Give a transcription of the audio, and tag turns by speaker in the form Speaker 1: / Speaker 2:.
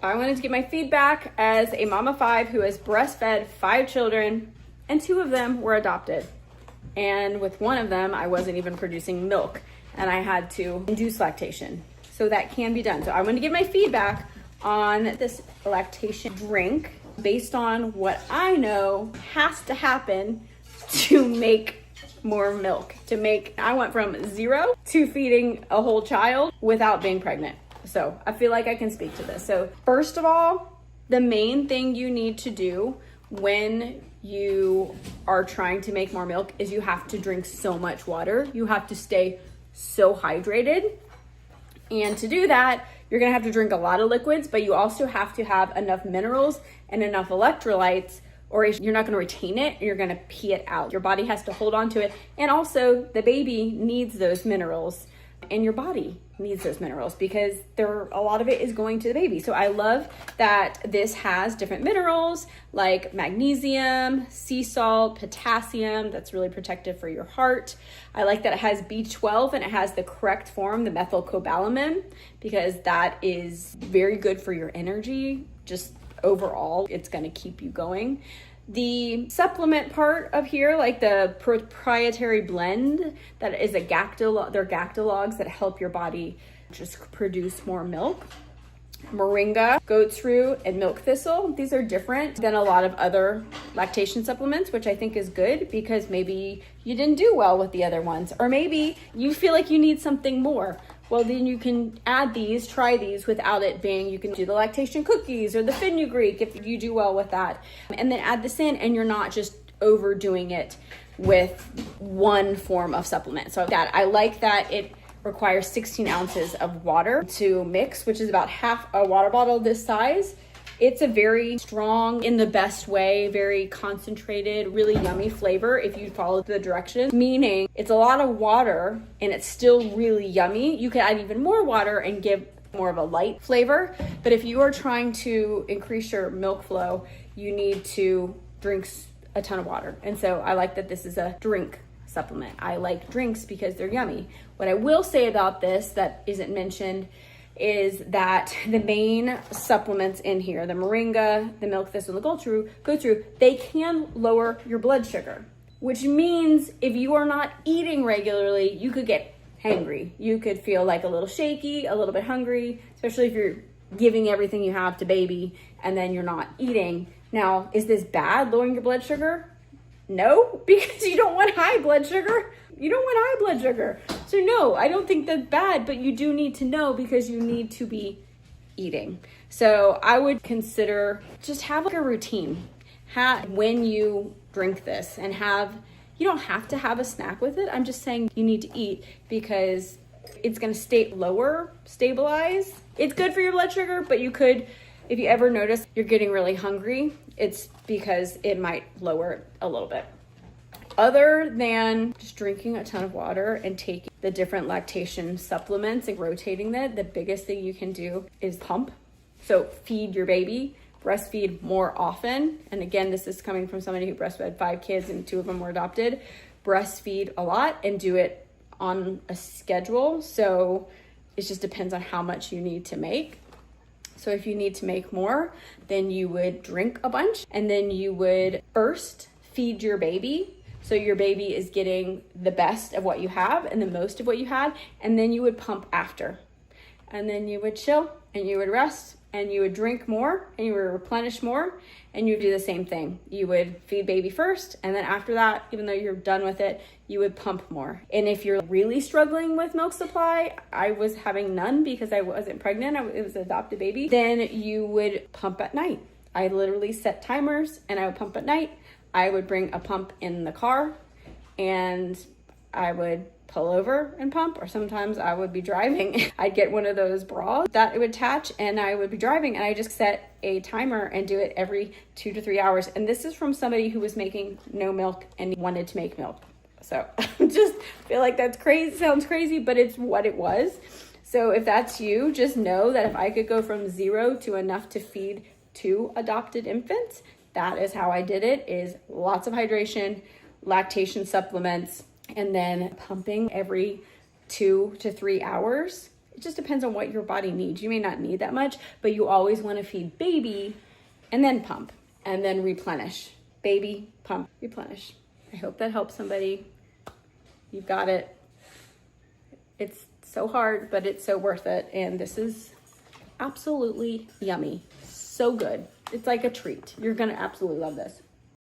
Speaker 1: I wanted to give my feedback as a mom of 5 who has breastfed 5 children, and 2 of them were adopted. And with 1 of them, I wasn't even producing milk, and I had to induce lactation. So that can be done. So I want to give my feedback on this lactation drink based on what I know has to happen to make more milk. I went from 0 to feeding a whole child without being pregnant. So I feel like I can speak to this. So first of all, the main thing you need to do when you are trying to make more milk is you have to drink so much water. You have to stay so hydrated. And to do that, you're gonna have to drink a lot of liquids, but you also have to have enough minerals and enough electrolytes, or you're not gonna retain it, you're gonna pee it out. Your body has to hold on to it. And also the baby needs those minerals, and your body needs those minerals because a lot of it is going to the baby. So I love that this has different minerals like magnesium, sea salt, potassium. That's really protective for your heart. I like that it has B12 and it has the correct form, the methylcobalamin, because that is very good for your energy. Just overall, it's going to keep you going. The supplement part of here, like the proprietary blend, that is they're galactologs that help your body just produce more milk. Moringa, goat's root, and milk thistle. These are different than a lot of other lactation supplements, which I think is good because maybe you didn't do well with the other ones, or maybe you feel like you need something more. Well, then you can add these, try these without it being, you can do the lactation cookies or the fenugreek if you do well with that. And then add this in and you're not just overdoing it with one form of supplement. So that I like that it requires 16 ounces of water to mix, which is about half a water bottle this size. It's a very strong, in the best way, very concentrated, really yummy flavor if you follow the directions, meaning it's a lot of water and it's still really yummy. You could add even more water and give more of a light flavor. But if you are trying to increase your milk flow, you need to drink a ton of water. And so I like that this is a drink supplement. I like drinks because they're yummy. What I will say about this that isn't mentioned is that the main supplements in here, the moringa, the milk thistle, and the goat's root, they can lower your blood sugar, which means if you are not eating regularly, you could get hangry. You could feel like a little shaky, a little bit hungry, especially if you're giving everything you have to baby and then you're not eating. Now, is this bad, lowering your blood sugar? No, because you don't want high blood sugar. You don't want high blood sugar. So no, I don't think that's bad, but you do need to know because you need to be eating. So I would consider just have like a routine. When you drink this and you don't have to have a snack with it. I'm just saying you need to eat because it's going to stabilize. It's good for your blood sugar, but you could, if you ever notice you're getting really hungry, it's because it might lower it a little bit. Other than just drinking a ton of water and taking the different lactation supplements and rotating that, the biggest thing you can do is pump. So feed your baby, breastfeed more often. And again, this is coming from somebody who breastfed 5 kids and 2 of them were adopted. Breastfeed a lot and do it on a schedule. So it just depends on how much you need to make. So if you need to make more, then you would drink a bunch and then you would first feed your baby. So your baby is getting the best of what you have and the most of what you had, and then you would pump after. And then you would chill and you would rest and you would drink more and you would replenish more and you would do the same thing. You would feed baby first, and then after that, even though you're done with it, you would pump more. And if you're really struggling with milk supply, I was having none because I wasn't pregnant, it was an adopted baby, then you would pump at night. I literally set timers and I would pump at night. I would bring a pump in the car and I would pull over and pump, or sometimes I would be driving. I'd get one of those bras that it would attach and I would be driving, and I just set a timer and do it every 2 to 3 hours. And this is from somebody who was making no milk and wanted to make milk. So just feel like that's crazy, sounds crazy, but it's what it was. So if that's you, just know that if I could go from 0 to enough to feed 2 adopted infants, that is how I did it, is lots of hydration, lactation supplements, and then pumping every 2 to 3 hours It just depends on what your body needs. You may not need that much, but you always want to feed baby and then pump and then replenish. Baby, pump, replenish. I hope that helps somebody. You've got it. It's so hard, but it's so worth it. And this is absolutely yummy. So good. It's like a treat. You're gonna absolutely love this.